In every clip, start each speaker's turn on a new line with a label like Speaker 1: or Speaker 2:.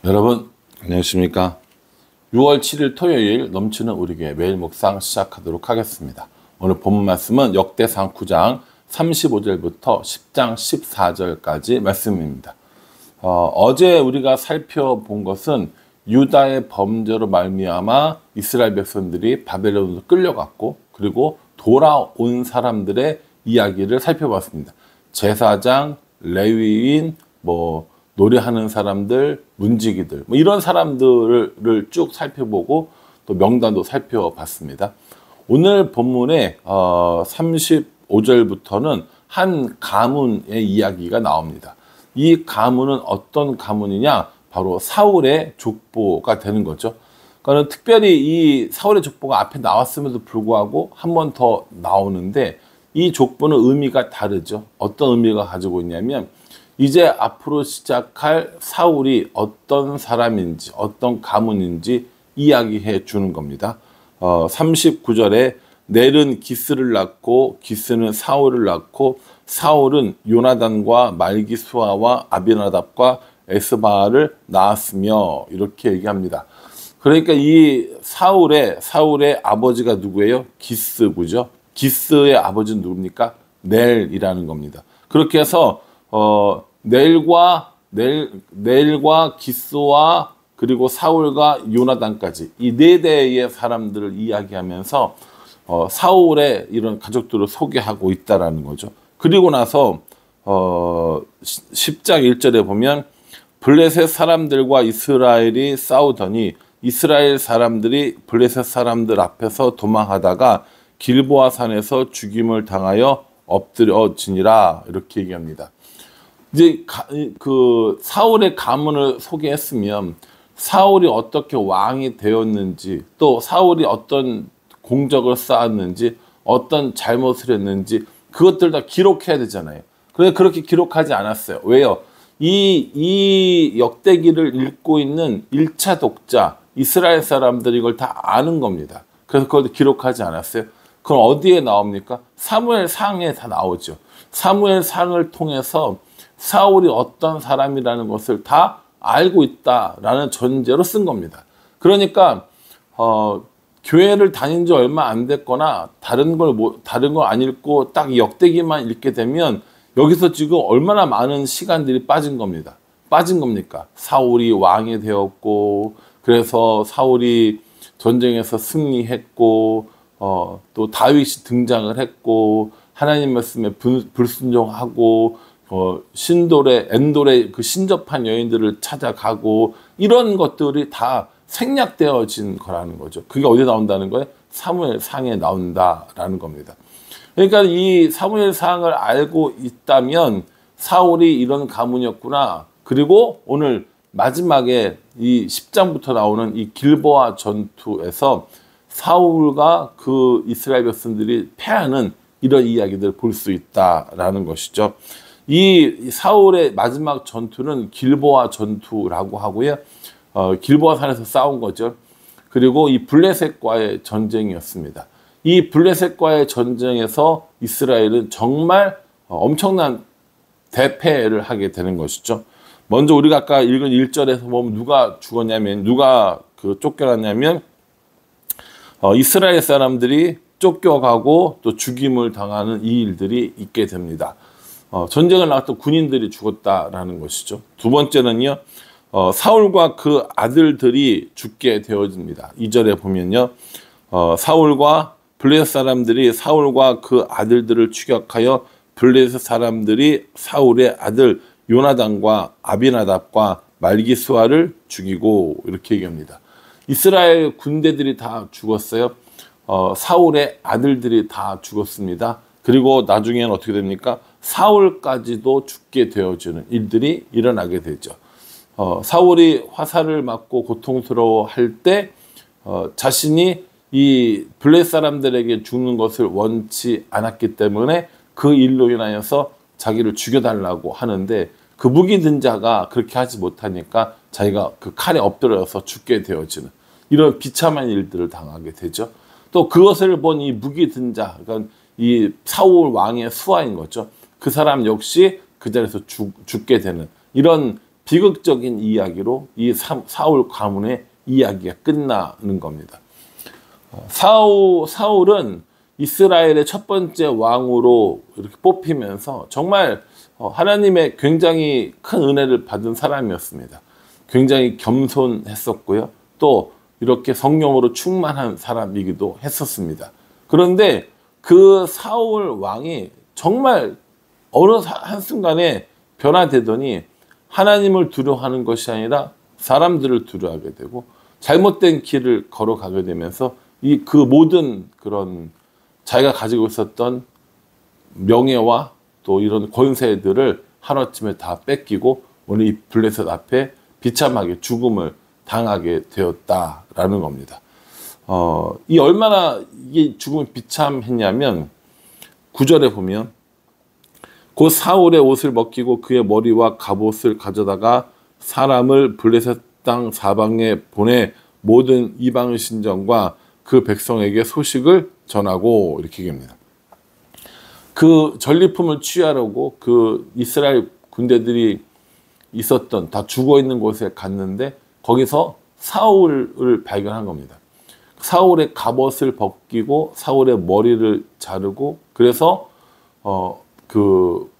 Speaker 1: 여러분 안녕하십니까. 6월 7일 토요일 넘치는 우리 교회 매일 묵상 시작하도록 하겠습니다. 오늘 본 말씀은 역대상 9장 35절부터 10장 14절까지 말씀입니다. 어제 우리가 살펴본 것은 유다의 범죄로 말미암아 이스라엘 백성들이 바벨론으로 끌려갔고, 그리고 돌아온 사람들의 이야기를 살펴봤습니다. 제사장, 레위인, 노래하는 사람들, 문지기들, 이런 사람들을 쭉 살펴보고 또 명단도 살펴봤습니다. 오늘 본문의 35절부터는 한 가문의 이야기가 나옵니다. 이 가문은 어떤 가문이냐? 바로 사울의 족보가 되는 거죠. 그러니까 특별히 이 사울의 족보가 앞에 나왔음에도 불구하고 한 번 더 나오는데, 이 족보는 의미가 다르죠. 어떤 의미가 가지고 있냐면, 이제 앞으로 시작할 사울이 어떤 사람인지, 어떤 가문인지 이야기해 주는 겁니다. 39절에 넬은 기스를 낳고, 기스는 사울을 낳고, 사울은 요나단과 말기수아와 아비나답과 에스바를 낳았으며, 이렇게 얘기합니다. 그러니까 이 사울의 아버지가 누구예요? 기스고죠. 기스의 아버지는 누굽니까? 넬이라는 겁니다. 그렇게 해서 넬과 기스와 그리고 사울과 요나단까지 이 네 대의 사람들을 이야기하면서 사울의 이런 가족들을 소개하고 있다라는 거죠. 그리고 나서 10장 1절에 보면, 블레셋 사람들과 이스라엘이 싸우더니 이스라엘 사람들이 블레셋 사람들 앞에서 도망하다가 길보아 산에서 죽임을 당하여 엎드려지니라, 이렇게 얘기합니다. 이제 그 사울의 가문을 소개했으면 사울이 어떻게 왕이 되었는지, 또 사울이 어떤 공적을 쌓았는지, 어떤 잘못을 했는지, 그것들 다 기록해야 되잖아요. 그런데 그렇게 기록하지 않았어요. 왜요? 이 역대기를 읽고 있는 1차 독자 이스라엘 사람들이 이걸 다 아는 겁니다. 그래서 그걸 기록하지 않았어요. 그럼 어디에 나옵니까? 사무엘상에 다 나오죠. 사무엘상을 통해서 사울이 어떤 사람이라는 것을 다 알고 있다라는 전제로 쓴 겁니다. 그러니까 교회를 다닌 지 얼마 안 됐거나 다른 걸 안 읽고 딱 역대기만 읽게 되면 여기서 지금 얼마나 많은 시간들이 빠진 겁니다. 빠진 겁니까? 사울이 왕이 되었고, 그래서 사울이 전쟁에서 승리했고, 또 다윗이 등장을 했고, 하나님 말씀에 불순종하고, 엔돌의 그 신접한 여인들을 찾아가고, 이런 것들이 다 생략되어진 거라는 거죠. 그게 어디에 나온다는 거예요? 사무엘상에 나온다라는 겁니다. 그러니까 이 사무엘상을 알고 있다면 사울이 이런 가문이었구나. 그리고 오늘 마지막에 이 10장부터 나오는 이 길보아 전투에서 사울과 그 이스라엘 백성들이 패하는 이런 이야기들을 볼 수 있다라는 것이죠. 이 사울의 마지막 전투는 길보아 전투라고 하고요. 길보아 산에서 싸운 거죠. 그리고 이 블레셋과의 전쟁이었습니다. 이 블레셋과의 전쟁에서 이스라엘은 정말 엄청난 대패를 하게 되는 것이죠. 먼저 우리가 아까 읽은 1절에서 보면 누가 죽었냐면, 누가 쫓겨났냐면, 이스라엘 사람들이 쫓겨가고 또 죽임을 당하는 이 일들이 있게 됩니다. 전쟁을 나갔던 군인들이 죽었다라는 것이죠. 두 번째는요, 사울과 그 아들들이 죽게 되어집니다. 2절에 보면요, 사울과 블레셋 사람들이 사울과 그 아들들을 추격하여 블레셋 사람들이 사울의 아들 요나단과 아비나답과 말기수아를 죽이고, 이렇게 얘기합니다. 이스라엘 군대들이 다 죽었어요. 사울의 아들들이 다 죽었습니다. 그리고 나중에는 어떻게 됩니까? 사울까지도 죽게 되어지는 일들이 일어나게 되죠. 사울이 화살을 맞고 고통스러워할 때 자신이 이 블레셋 사람들에게 죽는 것을 원치 않았기 때문에 그 일로 인하여서 자기를 죽여달라고 하는데, 그 무기 든 자가 그렇게 하지 못하니까 자기가 그 칼에 엎드려서 죽게 되어지는 이런 비참한 일들을 당하게 되죠. 또 그것을 본 이 무기 든 자, 그러니까 이 사울 왕의 수하인 거죠. 그 사람 역시 그 자리에서 죽게 되는 이런 비극적인 이야기로 이 사울 가문의 이야기가 끝나는 겁니다. 사울은 이스라엘의 첫 번째 왕으로 이렇게 뽑히면서 정말 하나님의 굉장히 큰 은혜를 받은 사람이었습니다. 굉장히 겸손했었고요. 또 이렇게 성령으로 충만한 사람이기도 했었습니다. 그런데 그 사울 왕이 정말 어느 한순간에 변화되더니 하나님을 두려워하는 것이 아니라 사람들을 두려워하게 되고 잘못된 길을 걸어가게 되면서 그 모든 그런 자기가 가지고 있었던 명예와 또 이런 권세들을 하루아침에 다 뺏기고 오늘 이 블레셋 앞에 비참하게 죽음을 당하게 되었다라는 겁니다. 이 얼마나 이게 죽음이 비참했냐면 9절에 보면 곧 사울의 옷을 벗기고 그의 머리와 갑옷을 가져다가 사람을 블레셋 땅 사방에 보내 모든 이방 신전과 그 백성에게 소식을 전하고 이렇게 얘기합니다. 그 전리품을 취하려고 그 이스라엘 군대들이 있었던 다 죽어 있는 곳에 갔는데 거기서 사울을 발견한 겁니다. 사울의 갑옷을 벗기고 사울의 머리를 자르고 그래서 그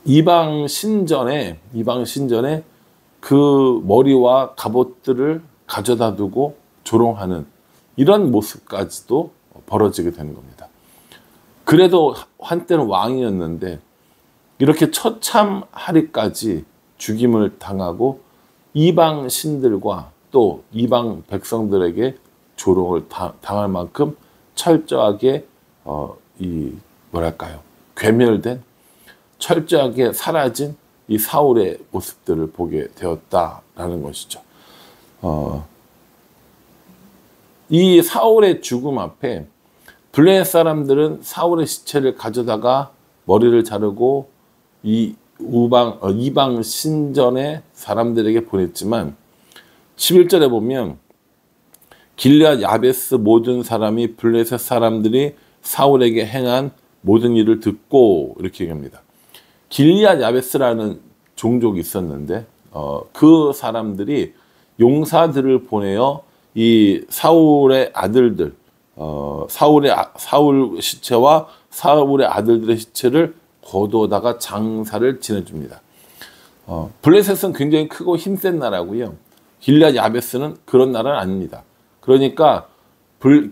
Speaker 1: 이방 신전에 그 머리와 갑옷들을 가져다 두고 조롱하는 이런 모습까지도 벌어지게 되는 겁니다. 그래도 한때는 왕이었는데 이렇게 처참하리까지 죽임을 당하고 이방 신들과 또 이방 백성들에게 조롱을 당할 만큼 철저하게 괴멸된 철저하게 사라진 이 사울의 모습들을 보게 되었다라는 것이죠. 이 사울의 죽음 앞에 블레셋 사람들은 사울의 시체를 가져다가 머리를 자르고 이방 신전의 사람들에게 보냈지만 11절에 보면 길앗 야베스 모든 사람이 블레셋 사람들이 사울에게 행한 모든 일을 듣고 이렇게 얘기합니다. 길앗 야베스라는 종족이 있었는데 그 사람들이 용사들을 보내어 이 사울의 아들들 사울 시체와 사울의 아들들의 시체를 거두어다가 장사를 지내줍니다. 블레셋은 굉장히 크고 힘센 나라고요. 길앗 야베스는 그런 나라는 아닙니다. 그러니까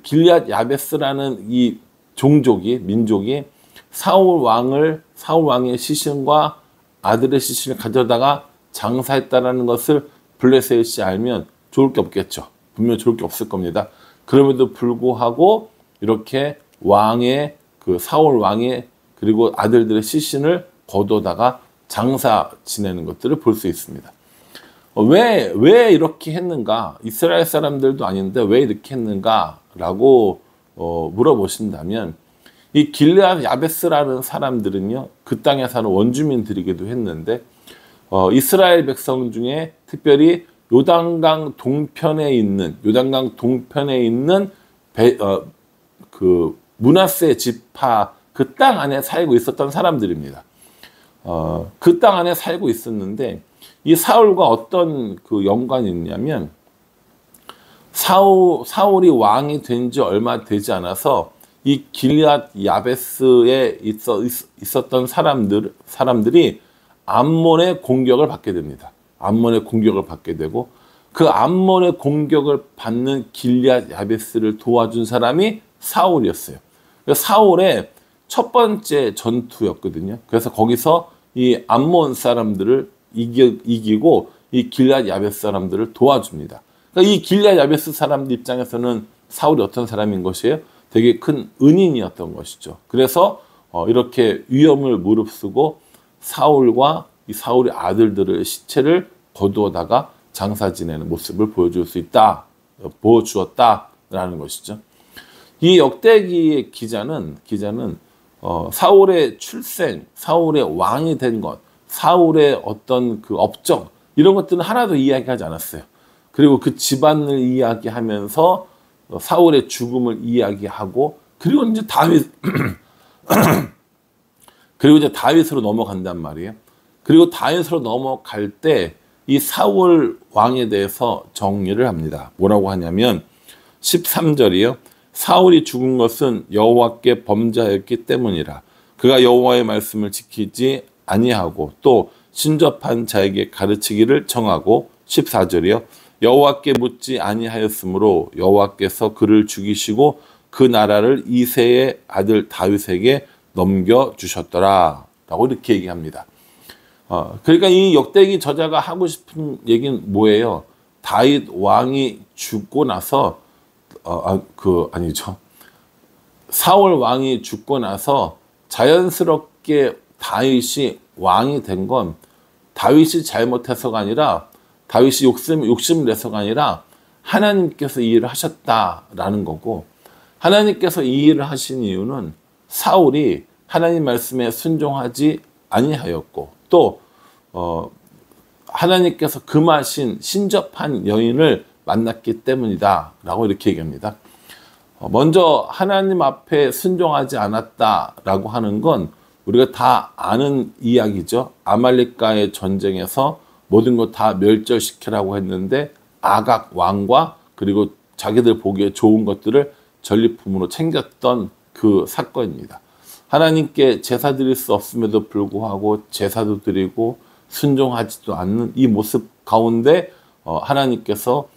Speaker 1: 길앗 야베스라는 이 민족이 사울 왕의 시신과 아들의 시신을 가져다가 장사했다라는 것을 블레셋이 알면 좋을 게 없겠죠. 분명 좋을 게 없을 겁니다. 그럼에도 불구하고 이렇게 사울 왕의 그리고 아들들의 시신을 거두다가 장사 지내는 것들을 볼 수 있습니다. 왜 이렇게 했는가? 이스라엘 사람들도 아닌데 왜 이렇게 했는가라고 물어보신다면 이 길앗 야베스라는 사람들은요 그 땅에 사는 원주민들이기도 했는데 이스라엘 백성 중에 특별히 요단강 동편에 있는 그 므낫세 지파 그 땅 안에 살고 있었던 사람들입니다. 그 땅 안에 살고 있었는데 이 사울과 어떤 그 연관이 있냐면 사울이 왕이 된 지 얼마 되지 않아서 이 길앗 야베스에 있었던 사람들이 암몬의 공격을 받게 됩니다. 암몬의 공격을 받게 되고 그 암몬의 공격을 받는 길앗 야베스를 도와준 사람이 사울이었어요. 사울의 첫 번째 전투였거든요. 그래서 거기서 이 암몬 사람들을 이기고 이 길앗 야베스 사람들을 도와줍니다. 그러니까 이 길앗 야베스 사람들 입장에서는 사울이 어떤 사람인 것이에요? 되게 큰 은인이었던 것이죠. 그래서 이렇게 위험을 무릅쓰고 사울과 이 사울의 아들들의 시체를 거두어다가 장사 지내는 모습을 보여주었다라는 것이죠. 이 역대기의 기자는 사울의 출생, 사울의 왕이 된 것, 사울의 어떤 그 업적 이런 것들은 하나도 이야기하지 않았어요. 그리고 그 집안을 이야기하면서 사울의 죽음을 이야기하고 그리고 이제 다윗으로 넘어간단 말이에요. 그리고 다윗으로 넘어갈 때 이 사울 왕에 대해서 정리를 합니다. 뭐라고 하냐면 13절이요. 사울이 죽은 것은 여호와께 범죄하였기 때문이라. 그가 여호와의 말씀을 지키지 아니하고 또 신접한 자에게 가르치기를 정하고 14절이요. 여호와께 묻지 아니하였으므로 여호와께서 그를 죽이시고 그 나라를 이새의 아들 다윗에게 넘겨주셨더라 라고 이렇게 얘기합니다. 그러니까 이 역대기 저자가 하고 싶은 얘기는 뭐예요? 다윗 왕이 죽고 나서 아니죠. 사울 왕이 죽고 나서 자연스럽게 다윗이 왕이 된 건 다윗이 잘못해서가 아니라 다윗이 욕심을 내서가 아니라 하나님께서 이 일을 하셨다라는 거고, 하나님께서 이 일을 하신 이유는 사울이 하나님 말씀에 순종하지 아니하였고 또 하나님께서 금하신 신접한 여인을 만났기 때문이다 라고 이렇게 얘기합니다. 먼저 하나님 앞에 순종하지 않았다라고 하는 건 우리가 다 아는 이야기죠. 아말렉과의 전쟁에서 모든 것 다 멸절시키라고 했는데 아각 왕과 그리고 자기들 보기에 좋은 것들을 전리품으로 챙겼던 그 사건입니다. 하나님께 제사 드릴 수 없음에도 불구하고 제사도 드리고 순종하지도 않는 이 모습 가운데 하나님께서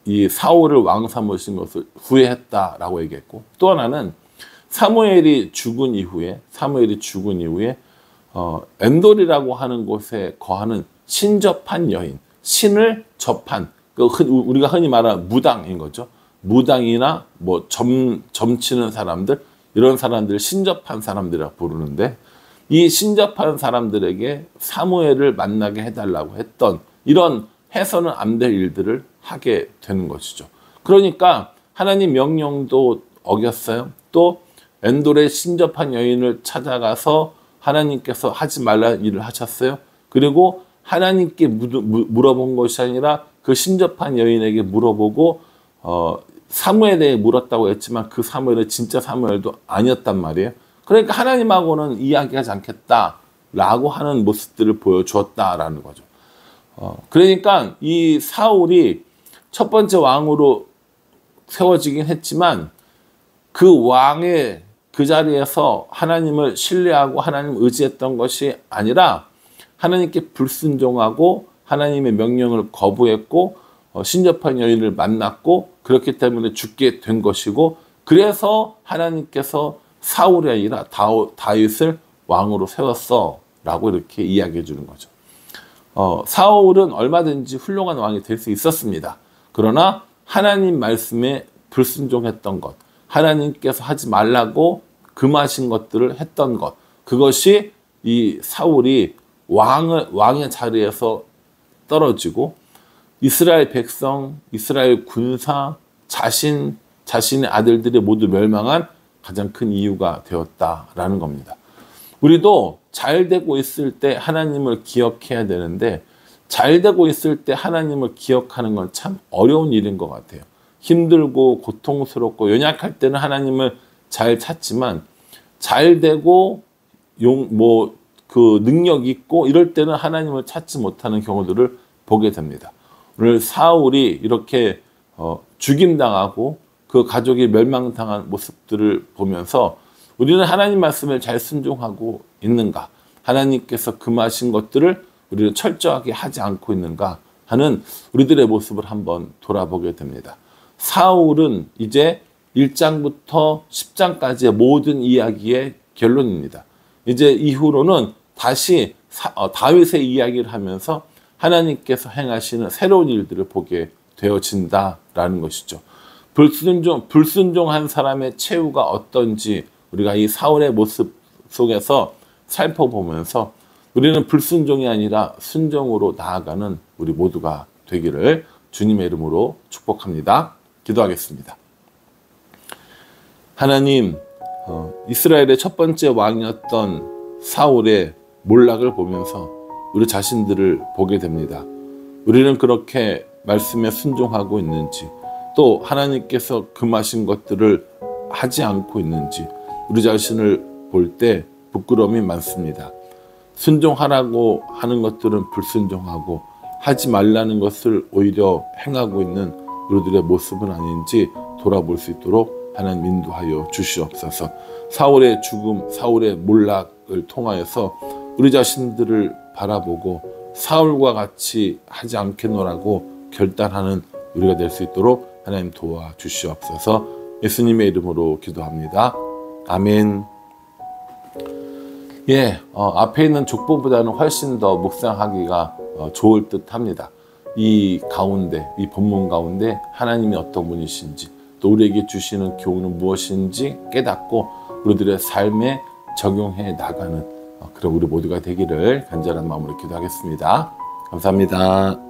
Speaker 1: 이 사울을 왕 삼으신 것을 후회했다라고 얘기했고, 또 하나는 사무엘이 죽은 이후에 엔돌이라고 하는 곳에 거하는 신접한 여인, 신을 접한, 우리가 흔히 말하는 무당인 거죠. 무당이나 뭐 점치는 사람들, 이런 사람들을 신접한 사람들이라고 부르는데, 이 신접한 사람들에게 사무엘을 만나게 해달라고 했던 이런 해서는 안 될 일들을 하게 되는 것이죠. 그러니까 하나님 명령도 어겼어요. 또 엔돌의 신접한 여인을 찾아가서 하나님께서 하지 말라는 일을 하셨어요. 그리고 하나님께 물어본 것이 아니라 그 신접한 여인에게 물어보고 사무엘에 물었다고 했지만 그 사무엘은 진짜 사무엘도 아니었단 말이에요. 그러니까 하나님하고는 이야기하지 않겠다라고 하는 모습들을 보여주었다라는 거죠. 그러니까 이 사울이 첫 번째 왕으로 세워지긴 했지만 그 왕의 그 자리에서 하나님을 신뢰하고 하나님을 의지했던 것이 아니라 하나님께 불순종하고 하나님의 명령을 거부했고 신접한 여인을 만났고 그렇기 때문에 죽게 된 것이고, 그래서 하나님께서 사울이 아니라 다윗을 왕으로 세웠어 라고 이렇게 이야기해 주는 거죠. 사울은 얼마든지 훌륭한 왕이 될 수 있었습니다. 그러나 하나님 말씀에 불순종했던 것, 하나님께서 하지 말라고 금하신 것들을 했던 것, 그것이 이 사울이 왕의 자리에서 떨어지고 이스라엘 백성, 이스라엘 군사, 자신의 아들들이 모두 멸망한 가장 큰 이유가 되었다라는 겁니다. 우리도 잘 되고 있을 때 하나님을 기억해야 되는데, 잘 되고 있을 때 하나님을 기억하는 건 참 어려운 일인 것 같아요. 힘들고 고통스럽고 연약할 때는 하나님을 잘 찾지만, 잘 되고 그 능력 있고 이럴 때는 하나님을 찾지 못하는 경우들을 보게 됩니다. 오늘 사울이 이렇게 죽임당하고 그 가족이 멸망당한 모습들을 보면서 우리는 하나님 말씀을 잘 순종하고 있는가, 하나님께서 금하신 것들을 우리는 철저하게 하지 않고 있는가 하는 우리들의 모습을 한번 돌아보게 됩니다. 사울은 이제 1장부터 10장까지의 모든 이야기의 결론입니다. 이제 이후로는 다시 다윗의 이야기를 하면서 하나님께서 행하시는 새로운 일들을 보게 되어진다라는 것이죠. 불순종한 사람의 최후가 어떤지 우리가 이 사울의 모습 속에서 살펴보면서 우리는 불순종이 아니라 순종으로 나아가는 우리 모두가 되기를 주님의 이름으로 축복합니다. 기도하겠습니다. 하나님, 이스라엘의 첫 번째 왕이었던 사울의 몰락을 보면서 우리 자신들을 보게 됩니다. 우리는 그렇게 말씀에 순종하고 있는지, 또 하나님께서 금하신 것들을 하지 않고 있는지 우리 자신을 볼 때 부끄러움이 많습니다. 순종하라고 하는 것들은 불순종하고 하지 말라는 것을 오히려 행하고 있는 우리들의 모습은 아닌지 돌아볼 수 있도록 하나님 인도하여 주시옵소서. 사울의 죽음, 사울의 몰락을 통하여서 우리 자신들을 바라보고 사울과 같이 하지 않겠노라고 결단하는 우리가 될 수 있도록 하나님 도와주시옵소서. 예수님의 이름으로 기도합니다. 아멘. 앞에 있는 족보보다는 훨씬 더 묵상하기가 좋을 듯 합니다. 이 가운데, 이 본문 가운데 하나님이 어떤 분이신지, 또 우리에게 주시는 교훈은 무엇인지 깨닫고 우리들의 삶에 적용해 나가는 그런 우리 모두가 되기를 간절한 마음으로 기도하겠습니다. 감사합니다.